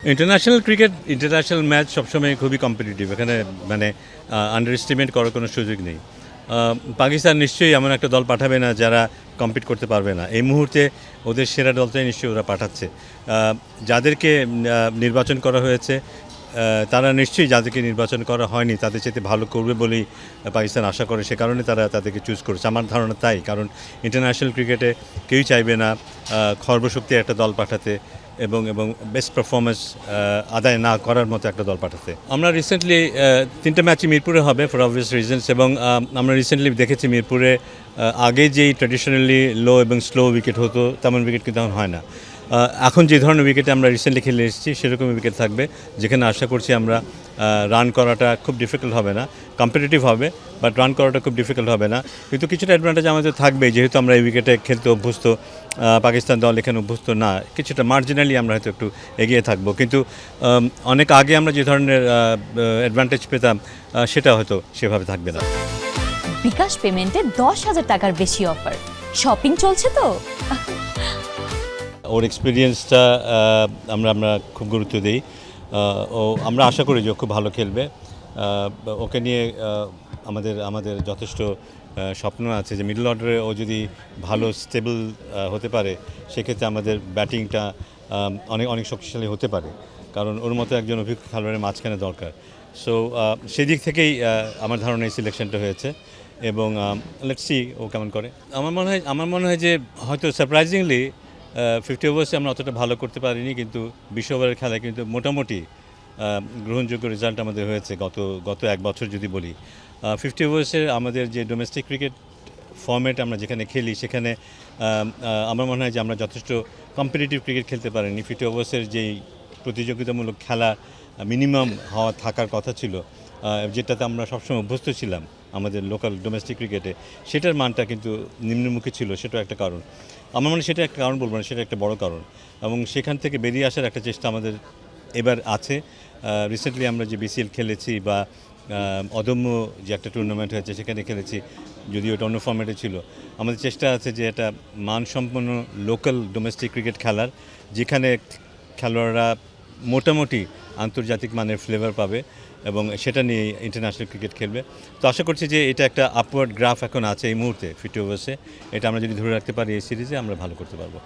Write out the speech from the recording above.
International match সবসময় খুবই competitive, এখানে মানে আন্ডার এস্টিমেট করার কোনো সুযোগ নেই। পাকিস্তান নিশ্চয়ই এমন একটা দল পাঠাবে না যারা কম্পিট করতে পারবে না। এই মুহূর্তে ওদের সেরা দলটাই নিশ্চয়ই ওরা পাঠাচ্ছে। যাদেরকে নির্বাচন করা হয়েছে তারা নিশ্চয়ই, যাদেরকে নির্বাচন করা হয়নি তাদের চাইতে ভালো করবে বলেই পাকিস্তান আশা করে, সে কারণে তারা তাদেরকে চুজ করেছে। আমার ধারণা তাই, কারণ ইন্টারন্যাশনাল ক্রিকেটে কেউই চাইবে না খর্বশক্তির একটা দল পাঠাতে এবং বেস্ট পারফরমেন্স আদায় না করার মতো একটা দল পাঠাতে। আমরা রিসেন্টলি 3টে ম্যাচই মিরপুরে হবে ফর অবভিয়াস রিজনস, এবং আমরা রিসেন্টলি দেখেছি মিরপুরে আগে যেই ট্র্যাডিশনালি লো এবং স্লো উইকেট হতো তেমন উইকেট কিন্তু এখন হয় না। এখন যে ধরনের উইকেটে আমরা রিসেন্টলি খেলে এসেছি সেরকম উইকেট থাকবে, যেখানে আশা করছি আমরা রান করাটা খুব ডিফিকাল্ট হবে না। কম্পিটিটিভ হবে, বাট রান করাটা খুব ডিফিকাল্ট হবে না। কিন্তু কিছুটা অ্যাডভান্টেজ আমাদের থাকবে, যেহেতু আমরা এই উইকেটে খেলতে অভ্যস্ত, পাকিস্তান দল এখানে অভ্যস্ত না। কিছুটা মার্জিনালি আমরা হয়তো একটু এগিয়ে থাকবো, কিন্তু অনেক আগে আমরা যে ধরনের অ্যাডভান্টেজ পেতাম সেটা হয়তো সেভাবে থাকবে না। বিকাশ পেমেন্টে 10,000 টাকার বেশি অফার, শপিং চলছে তো। ওর এক্সপিরিয়েন্সটা আমরা খুব গুরুত্ব দিই। আমরা আশা করি যে ও খুব ভালো খেলবে। ওকে নিয়ে আমাদের যথেষ্ট স্বপ্ন আছে যে মিডল অর্ডারে ও যদি ভালো স্টেবল হতে পারে, সেক্ষেত্রে আমাদের ব্যাটিংটা অনেক শক্তিশালী হতে পারে, কারণ ওর মতো একজন অভিজ্ঞ খেলোয়াড়ের মাঝখানে দরকার। সো সেই দিক থেকেই আমার ধারণা এই সিলেকশনটা হয়েছে, এবং লেটস সি ও কেমন করে। আমার মনে হয় যে হয়তো সারপ্রাইজিংলি 50 ওভার্সে আমরা অতটা ভালো করতে পারিনি, কিন্তু 20 ওভারের খেলায় কিন্তু মোটামুটি গ্রহণযোগ্য রেজাল্ট আমাদের হয়েছে গত এক বছর যদি বলি। 50 ওভার্সের আমাদের যে ডোমেস্টিক ক্রিকেট ফর্ম্যাট আমরা যেখানে খেলি, সেখানে আমার মনে হয় যে আমরা যথেষ্ট কম্পিটিটিভ ক্রিকেট খেলতে পারিনি। 50 ওভার্সের যেই প্রতিযোগিতামূলক খেলা মিনিমাম থাকার কথা ছিল, যেটাতে আমরা সবসময় অভ্যস্ত ছিলাম আমাদের লোকাল ডোমেস্টিক ক্রিকেটে, সেটার মানটা কিন্তু নিম্নমুখী ছিল। সেটাও একটা কারণ। আমার মনে হয় সেটা একটা কারণ বলবো না, সেটা একটা বড় কারণ, এবং সেখান থেকে বেরিয়ে আসার একটা চেষ্টা আমাদের এবার আছে। রিসেন্টলি আমরা যে বিসিএল খেলেছি বা অদম্য যে একটা টুর্নামেন্ট হয়েছে সেখানে খেলেছি, যদিও ওটা অন্য ফর্ম্যাটে ছিল, আমাদের চেষ্টা আছে যে একটা মানসম্পন্ন লোকাল ডোমেস্টিক ক্রিকেট খেলার, যেখানে খেলোয়াড়রা মোটামুটি আন্তর্জাতিক মানের ফ্লেভার পাবে, এবং সেটা নিয়ে ইন্টারন্যাশনাল ক্রিকেট খেলবে। তো আশা করছি যে এটা একটা আপওয়ার্ড গ্রাফ এখন আছে এই মুহূর্তে 50 ওভার্সে। এটা আমরা যদি ধরে রাখতে পারি এই সিরিজে, আমরা ভালো করতে পারবো।